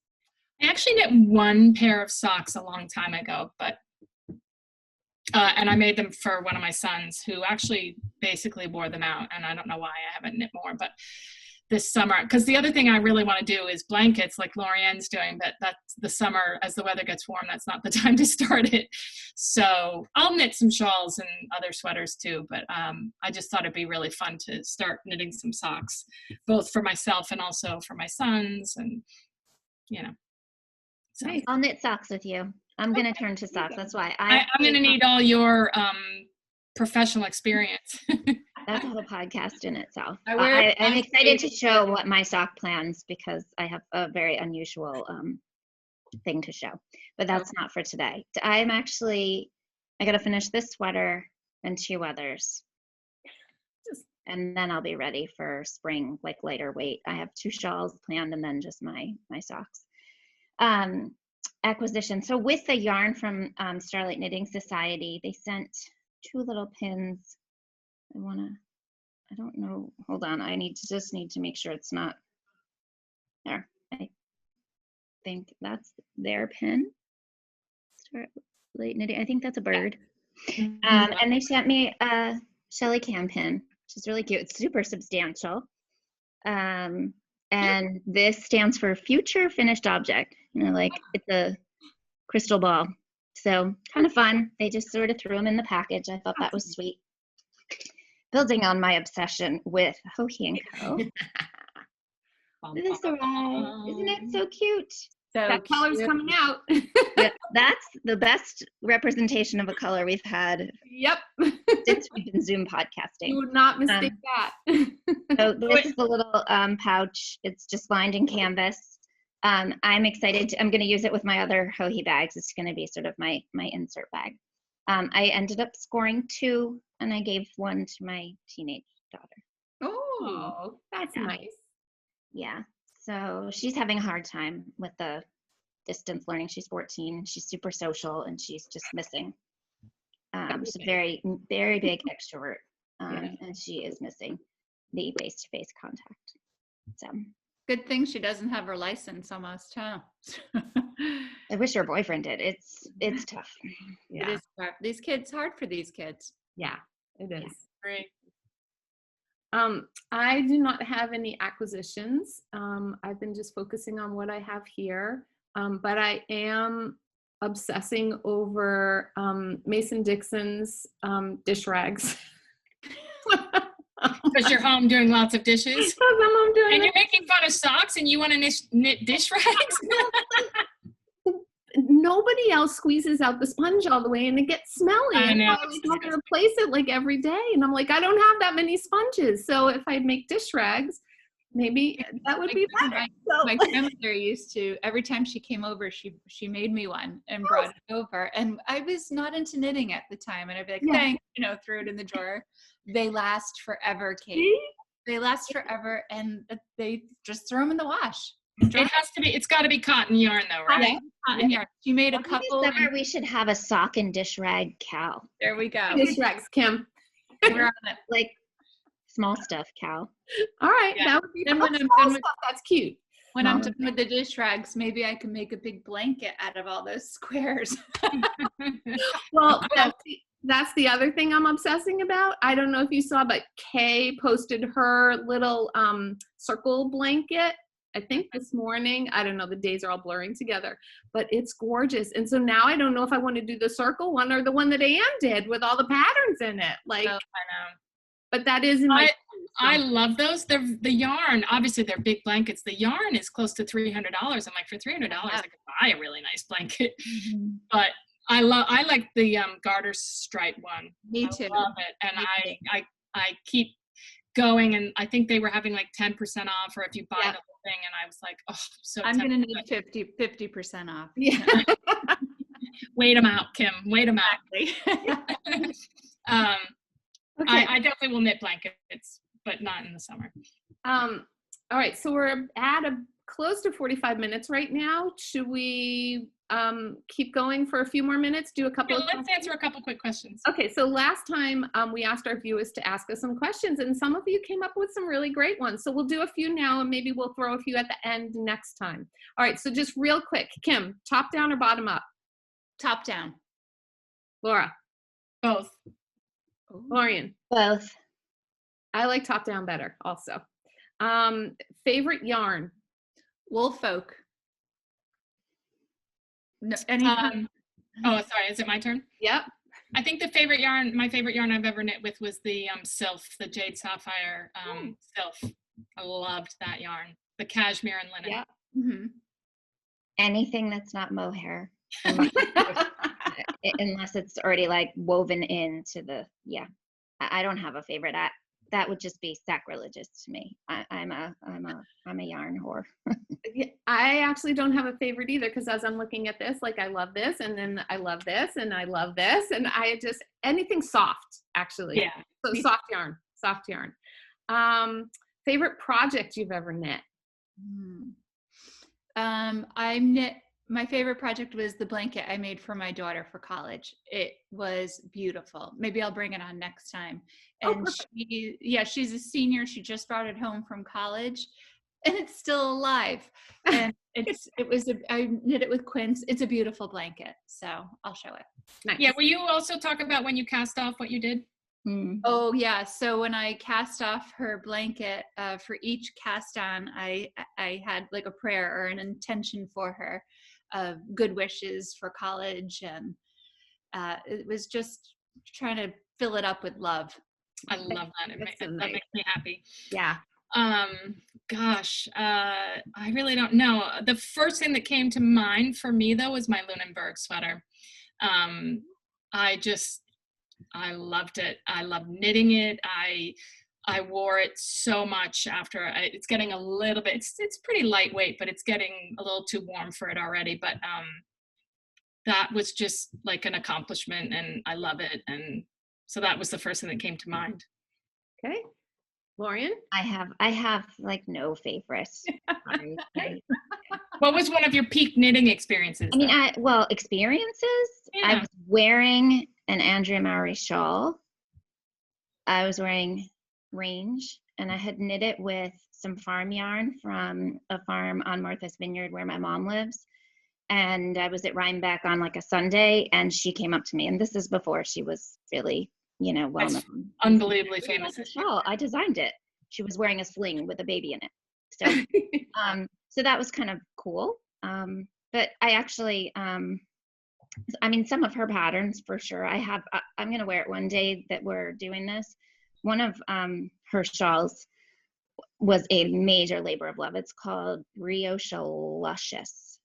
I actually knit 1 pair of socks a long time ago, but and I made them for one of my sons, who actually basically wore them out, and I don't know why I haven't knit more, but this summer, because the other thing I really want to do is blankets like Lorien's doing, but that's the summer, as the weather gets warm, that's not the time to start it. So I'll knit some shawls and other sweaters too, but I just thought it'd be really fun to start knitting some socks, both for myself and also for my sons, and so. Nice. I'll knit socks with you. I'm going to turn to socks. That's why I'm going to need all your professional experience. That's a whole podcast in itself. I'm excited to show what my sock plans, because I have a very unusual thing to show, but that's not for today. I got to finish this sweater and 2 others, and then I'll be ready for spring, like lighter weight. I have 2 shawls planned, and then just my socks. Acquisition. So with the yarn from Starlight Knitting Society, they sent 2 little pins. I don't know. Hold on. I just need to make sure it's not there. I think that's their pin. Starlight Knitting. I think that's a bird. And they sent me a Shelly Can pin, which is really cute. It's super substantial. And this stands for Future Finished Object. It's a crystal ball. So kind of fun. They just sort of threw them in the package. I thought that was sweet. Building on my obsession with Hohi & Co. This arrived. Isn't it so cute? So that color's coming out. Yeah, that's the best representation of a color we've had. Yep. Since we've been Zoom podcasting. You would not mistake that. So this is the little pouch. It's just lined in canvas. I'm excited. I'm going to use it with my other Hohi bags. It's going to be sort of my insert bag. I ended up scoring 2, and I gave 1 to my teenage daughter. Oh, that's nice. Yeah. So she's having a hard time with the distance learning. She's 14. She's super social, and she's just missing. She's a very, very big extrovert, and she is missing the face-to-face contact. So. Good thing she doesn't have her license almost, huh? I wish her boyfriend did. It's tough. Yeah. It is hard. These kids, hard for these kids. Yeah, it is. Great. I do not have any acquisitions. I've been just focusing on what I have here, but I am obsessing over Mason-Dixon's dish rags. Because you're home doing lots of dishes. Because I'm home doing and you're making fun of socks, and you want to knit dish rags? Nobody else squeezes out the sponge all the way, and it gets smelly. I know. I have to replace it like every day, and I'm like, I don't have that many sponges. So if I make dish rags, maybe that would be better. My grandmother used to, every time she came over, she made me one and brought it over. And I was not into knitting at the time, and I'd be like, thanks, throw it in the drawer. They last forever, Kate. See? They last forever, and they just throw them in the wash. It's got to be cotton yarn though, right? Yeah, cotton yarn. She made a couple. Summer, we should have a sock and dish rag Cal. There we go. Dish rags, Kim. We're on it. Like small stuff, Cal. All right, that would be then when I'm done with that's cute. When I'm done with the dish rags, maybe I can make a big blanket out of all those squares. Well, that's the other thing I'm obsessing about. I don't know if you saw, but Kay posted her little circle blanket, I think this morning. I don't know, the days are all blurring together, but it's gorgeous. And so now I don't know if I want to do the circle one or the one that Anne did with all the patterns in it. Like, I know. But that is in my I love those. They're the yarn. Obviously, they're big blankets. The yarn is close to $300. I'm like, for $300, I could buy a really nice blanket. Mm-hmm. But I like the garter stripe one. Me too. I love it, and I keep going, and I think they were having like 10% off, or if you buy Yeah. the whole thing, and I was like, oh, so I'm going to tempted. need 50% off. Yeah. Wait them out, Kim. Wait them out. Exactly. Okay. I definitely will knit blankets, but not in the summer. All right, so we're at close to 45 minutes right now. Should we keep going for a few more minutes? Do a couple Yeah, of let's answer a couple quick questions. Okay, so last time we asked our viewers to ask us some questions, and some of you came up with some really great ones. So we'll do a few now, and maybe we'll throw a few at the end next time. All right, so just real quick, Kim, top down or bottom up? Top down. Laura? Both. Lorien? Both. I like top down better also. Favorite yarn? Woolfolk. No, Oh, sorry, is it my turn? Yep. I think my favorite yarn I've ever knit with was the Sylph, the Jade Sapphire Sylph. I loved that yarn. The cashmere and linen. Yeah. Mm-hmm. Anything that's not mohair, unless it's already like woven into the, yeah. I don't have a favorite. That would just be sacrilegious to me. I'm a yarn whore. I actually don't have a favorite either, because as I'm looking at this, like I love this, and then I love this, and I love this, and I just, anything soft, actually. Yeah. So soft yarn. Favorite project you've ever knit? I knit. My favorite project was the blanket I made for my daughter for college. It was beautiful. Maybe I'll bring it on next time. And she's a senior. She just brought it home from college, and it's still alive. And I knit it with quince. It's a beautiful blanket, so I'll show it. Nice. Yeah, will you also talk about when you cast off what you did? Oh yeah, so when I cast off her blanket, for each cast on, I had like a prayer or an intention for her of good wishes for college, and it was just trying to fill it up with love. I love that. That makes me happy. Yeah. Gosh, I really don't know. The first thing that came to mind for me though was my Lunenburg sweater. I loved it. I loved knitting it. I wore it so much after. It's getting a little bit, it's pretty lightweight, but it's getting a little too warm for it already. But that was just like an accomplishment, and I love it. And so that was the first thing that came to mind. Okay. Lorien? I have like no favorites. What was one of your peak knitting experiences? I mean, experiences. Yeah. I was wearing an Andrea Mowry shawl. I was wearing range, and I had knit it with some farm yarn from a farm on Martha's Vineyard where my mom lives. And I was at Rhinebeck on like a Sunday, and she came up to me, and this is before she was really, well known. Unbelievably famous. Shawl. I designed it. She was wearing a sling with a baby in it. So, so that was kind of cool. But I actually, some of her patterns for sure. I'm going to wear it one day that we're doing this. One of her shawls was a major labor of love. It's called Brioche Luscious.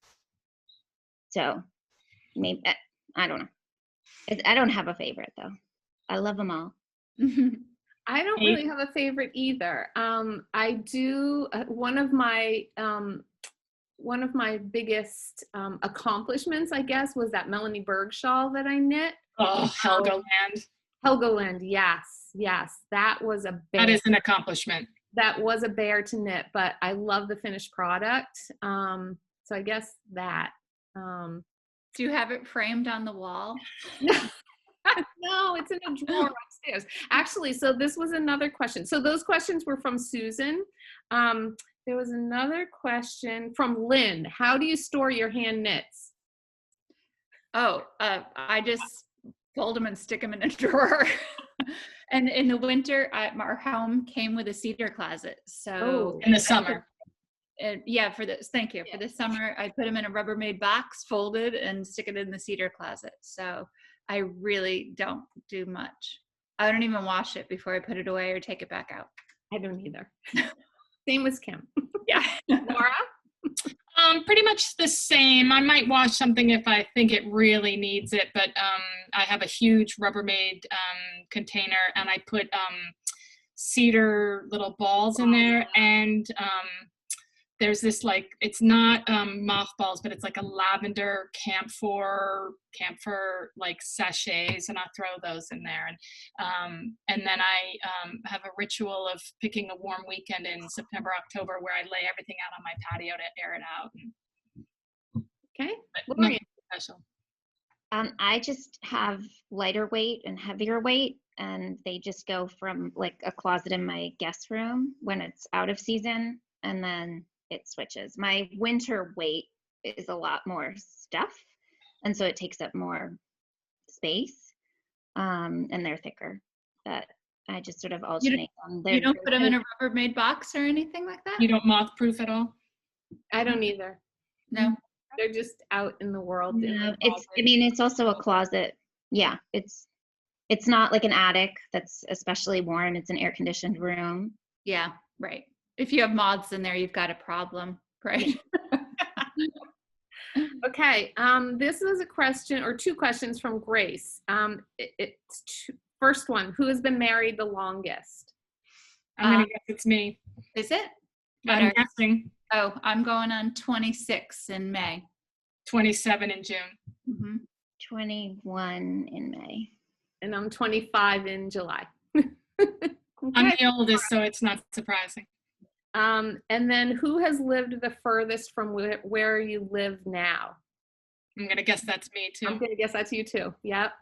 So maybe, I don't know. I don't have a favorite though. I love them all. I don't really have a favorite either. I do, one of my biggest accomplishments, I guess, was that Melanie Berg shawl that I knit. Oh, Helgoland. Helgoland, yes. That was a bear. That is an accomplishment. That was a bear to knit, but I love the finished product. So I guess that. Do you have it framed on the wall? No, it's in a drawer upstairs. Actually, so this was another question. So those questions were from Susan. There was another question from Lynn. How do you store your hand knits? Oh, I just fold them and stick them in a drawer. And in the winter, our home came with a cedar closet. So in the summer. Yeah, thank you. For the summer, I put them in a Rubbermaid box, folded, and stick it in the cedar closet. So I really don't do much. I don't even wash it before I put it away or take it back out. I don't either. Same with Kim. Yeah. Laura? Pretty much the same. I might wash something if I think it really needs it, but I have a huge Rubbermaid container, and I put cedar little balls in there, and there's this like, it's not mothballs, but it's like a lavender camphor like sachets, and I'll throw those in there. And then I have a ritual of picking a warm weekend in September, October, where I lay everything out on my patio to air it out. Okay. Nothing special. I just have lighter weight and heavier weight, and they just go from like a closet in my guest room when it's out of season, and then it switches. My winter weight is a lot more stuff, and so it takes up more space, and they're thicker, but I just sort of alternate them. You don't put them in a Rubbermaid box or anything like that? You don't moth proof at all? I don't either. No. They're just out in the world. No, it's also a closet. Yeah, it's not like an attic that's especially warm. It's an air conditioned room. Yeah, right. If you have moths in there, you've got a problem, right? Okay, this is a question or two questions from Grace. First one, who has been married the longest? I'm gonna guess it's me. Is it? I'm guessing. Oh, I'm going on 26 in May. 27 in June. Mm-hmm. 21 in May. And I'm 25 in July. Okay. I'm the oldest, so it's not surprising. And then who has lived the furthest from where you live now? I'm gonna guess that's me too. I'm gonna guess that's you too. Yep.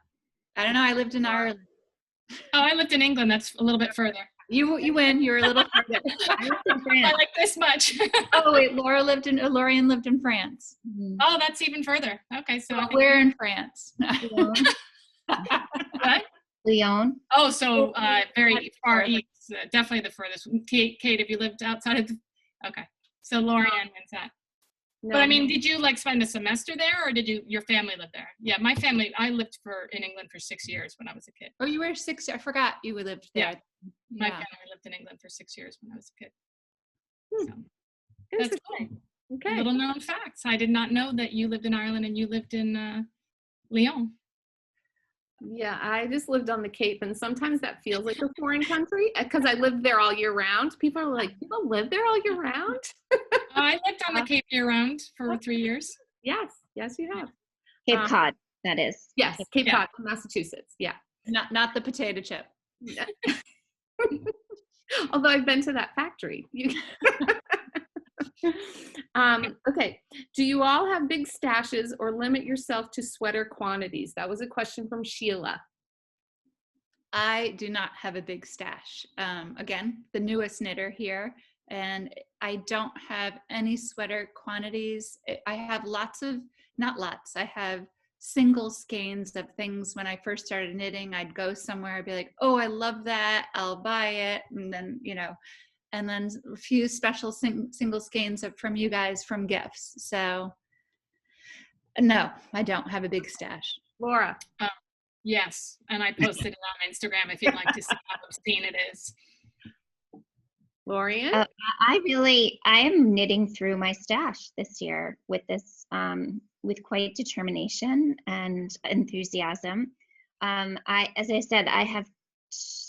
I don't know. I lived in Ireland. Oh, I lived in England. That's a little bit further. You win. You were a little further. I lived in France. I like this much. Oh wait, Lorien lived in France. Mhm. Oh, that's even further. Okay, so I think Where in France? what? Lyon. Oh, so very far east. Definitely the furthest. Kate, have you lived outside of? Okay, so Lorien wins that. No, But I mean, did you like spend a semester there, or did your family live there? Yeah, my family. I lived in England for 6 years when I was a kid. Oh, you were 6. I forgot you lived there. My Yeah. family lived in England for 6 years when I was a kid. Hmm. So that's Interesting. cool. Okay. Little known facts. I did not know that you lived in Ireland and you lived in Lyon. Yeah, I just lived on the Cape, and sometimes that feels like a foreign country because I lived there all year round. People are like, people live there all year round? I lived on the Cape year round for 3 years. Yes, you have. Cape Cod, that is. Yes, Cape Yeah. Cod, Massachusetts. Yeah. Not the potato chip. Although I've been to that factory. Okay. Do you all have big stashes or limit yourself to sweater quantities? That was a question from Sheila. I do not have a big stash. Again, the newest knitter here, and I don't have any sweater quantities. I have I have single skeins of things. When I first started knitting, I'd go somewhere, I'd be like, oh, I love that, I'll buy it. And then, and then a few special single skeins from you guys from gifts. So no, I don't have a big stash. Laura. Yes, and I posted it on Instagram if you'd like to see how obscene it is. Lorien? I am knitting through my stash this year with this, with quite determination and enthusiasm. As I said, I have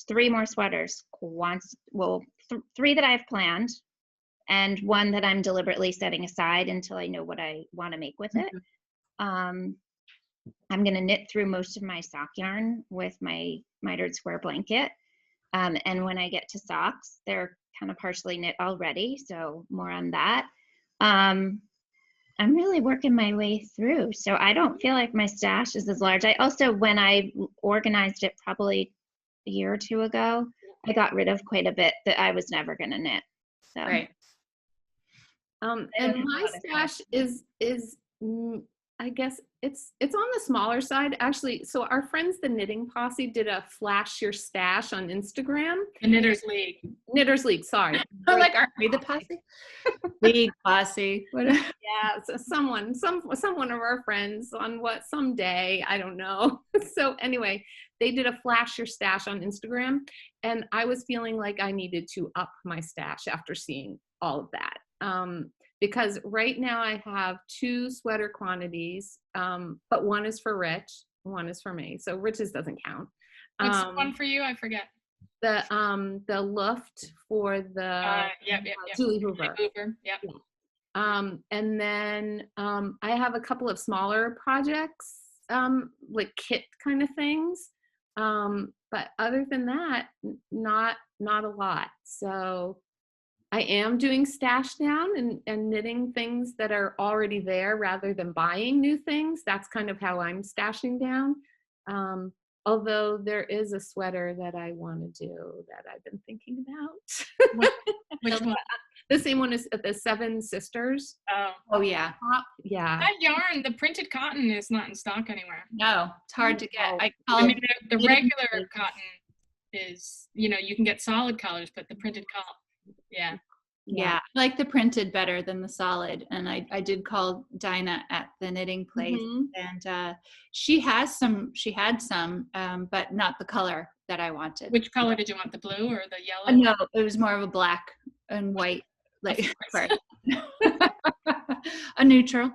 3 more sweaters. 3 that I've planned, and 1 that I'm deliberately setting aside until I know what I want to make with it. I'm going to knit through most of my sock yarn with my mitered square blanket. And when I get to socks, they're kind of partially knit already, so more on that. I'm really working my way through, so I don't feel like my stash is as large. I also, when I organized it probably a year or 2 ago, I got rid of quite a bit that I was never going to knit. So. Right. And my stash is I guess it's on the smaller side actually. So our friends the Knitting Posse did a flash your stash on Instagram. The Knitters League. Sorry. Like, aren't we the posse? League Posse. Yeah, so someone of our friends on someday, I don't know. So anyway, they did a flash your stash on Instagram, and I was feeling like I needed to up my stash after seeing all of that. Because right now I have 2 sweater quantities, but 1 is for Rich, 1 is for me. So Rich's doesn't count. What's the one for you? I forget. the luft for the Yep. Julie Hoover. Yep. And then I have a couple of smaller projects, like kit kind of things. But other than that, not a lot. So I am doing stash down and knitting things that are already there rather than buying new things. That's kind of how I'm stashing down. Although there is a sweater that I want to do that I've been thinking about. Which one? The same one as the Seven Sisters. Oh yeah. Yeah. That yarn, the printed cotton, is not in stock anywhere. No, it's hard to get. I mean, the regular cotton is, you can get solid colors, but the printed cotton, yeah. Yeah, I like the printed better than the solid. And I did call Dinah at the knitting place, and she had some, but not the color that I wanted. Which color did you want? The blue or the yellow? No, it was more of a black and white, like a neutral.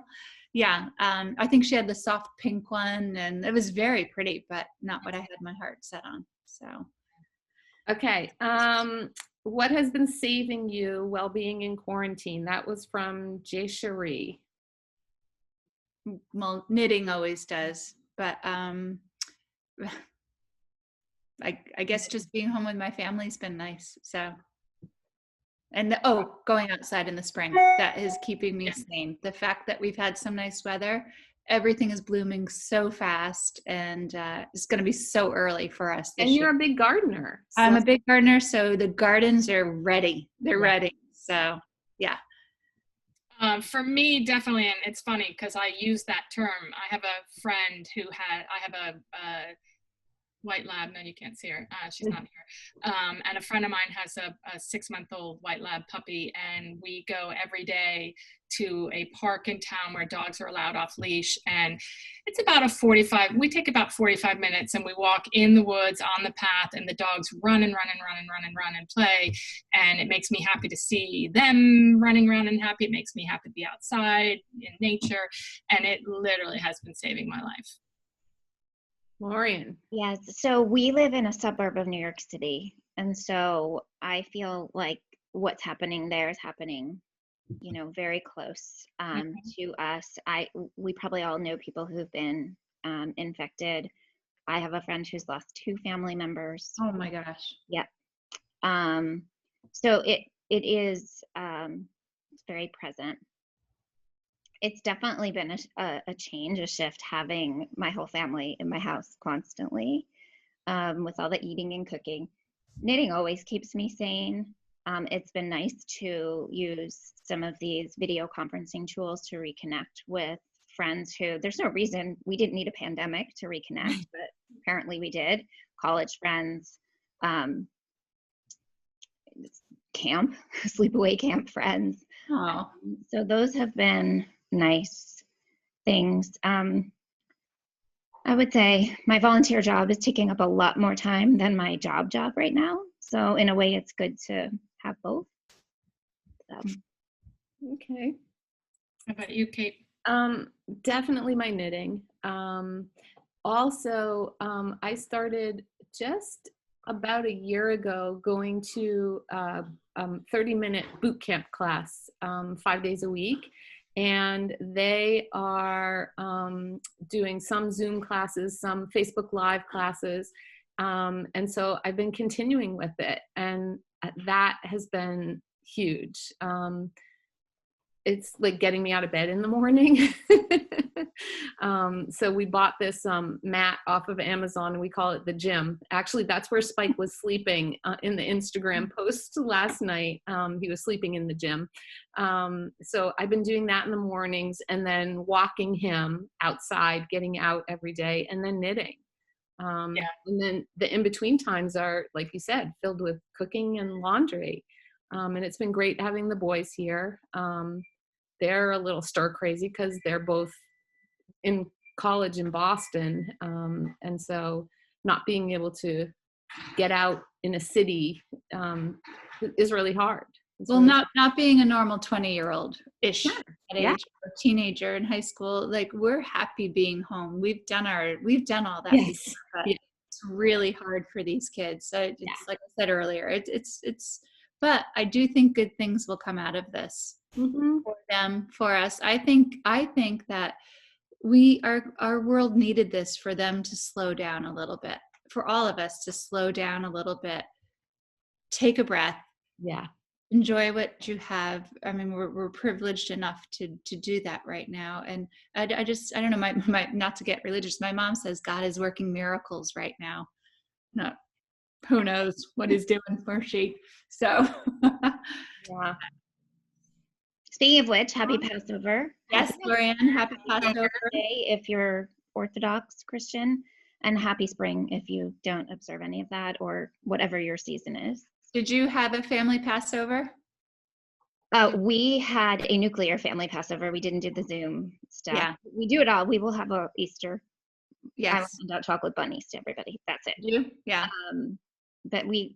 Yeah, I think she had the soft pink one, and it was very pretty, but not what I had my heart set on. So, okay. What has been saving you while being in quarantine? That was from Jay Cherie. Well, knitting always does, but I guess just being home with my family's been nice. So, and going outside in the spring, that is keeping me sane. The fact that we've had some nice weather, everything is blooming so fast, and it's going to be so early for us this year. You're a big gardener. So. I'm a big gardener, so the gardens are ready. They're ready. So, yeah. For me, definitely, and it's funny because I use that term. I have a friend I have a white lab. No, you can't see her. She's not here. And a friend of mine has a 6-month-old white lab puppy, and we go every day to a park in town where dogs are allowed off leash, and it's about we take about 45 minutes, and we walk in the woods on the path, and the dogs run and play, and it makes me happy to see them running around and happy. It makes me happy to be outside in nature, and it literally has been saving my life. Lorien. Yes. So we live in a suburb of New York City. And so I feel like what's happening there is happening, very close to us. We probably all know people who've been infected. I have a friend who's lost 2 family members. Oh my gosh. Yep. So it is it's very present. It's definitely been a change, a shift, having my whole family in my house constantly, with all the eating and cooking. Knitting always keeps me sane. It's been nice to use some of these video conferencing tools to reconnect with friends who, there's no reason we didn't need a pandemic to reconnect, but apparently we did. College friends, camp, sleepaway camp friends. Oh. So those have been nice things. I would say my volunteer job is taking up a lot more time than my job right now. So in a way, it's good to have both. So. Okay. How about you, Kate? Definitely my knitting. Also, I started just about a year ago going to 30-minute boot camp class 5 days a week. And they are doing some Zoom classes, some Facebook Live classes. And so I've been continuing with it, and that has been huge. It's like getting me out of bed in the morning. So we bought this mat off of Amazon, and we call it the gym. Actually, that's where Spike was sleeping in the Instagram post last night. He was sleeping in the gym. So I've been doing that in the mornings, and then walking him outside, getting out every day, and then knitting. And then the in-between times are, like you said, filled with cooking and laundry. And it's been great having the boys here. They're a little stir crazy because they're both in college in Boston. And so not being able to get out in a city is really hard. Well, not being a normal 20-year-old-ish Sure. at age, or teenager in high school, like we're happy being home. We've done all that. Yes. Before, but really hard for these kids. So it's like I said earlier, but I do think good things will come out of this for them, for us. I think that our world needed this for them to slow down a little bit, for all of us to slow down a little bit, take a breath. Yeah. Enjoy what you have. I mean, we're privileged enough to do that right now. And I don't know, my not to get religious, my mom says God is working miracles right now. Not who knows what he's doing for she. So Yeah. Speaking of which, happy Passover. Yes, Lorien, happy Passover Day if you're Orthodox Christian, and happy spring if you don't observe any of that, or whatever your season is. Did you have a family Passover? We had a nuclear family Passover. We didn't do the Zoom stuff. Yeah. We do it all. We will have a Easter. Yes. I will send out chocolate bunnies to everybody. That's it. You? Yeah. But we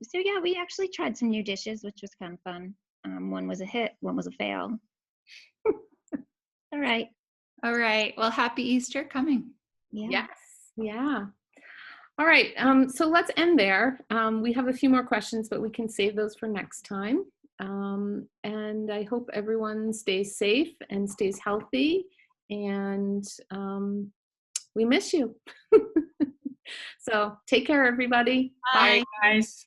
actually tried some new dishes, which was kind of fun. One was a hit, one was a fail. All right. Well, happy Easter coming. Yeah. Yes. Yeah. All right. So let's end there. We have a few more questions, but we can save those for next time. And I hope everyone stays safe and stays healthy. And we miss you. So take care, everybody. Bye. Bye, guys.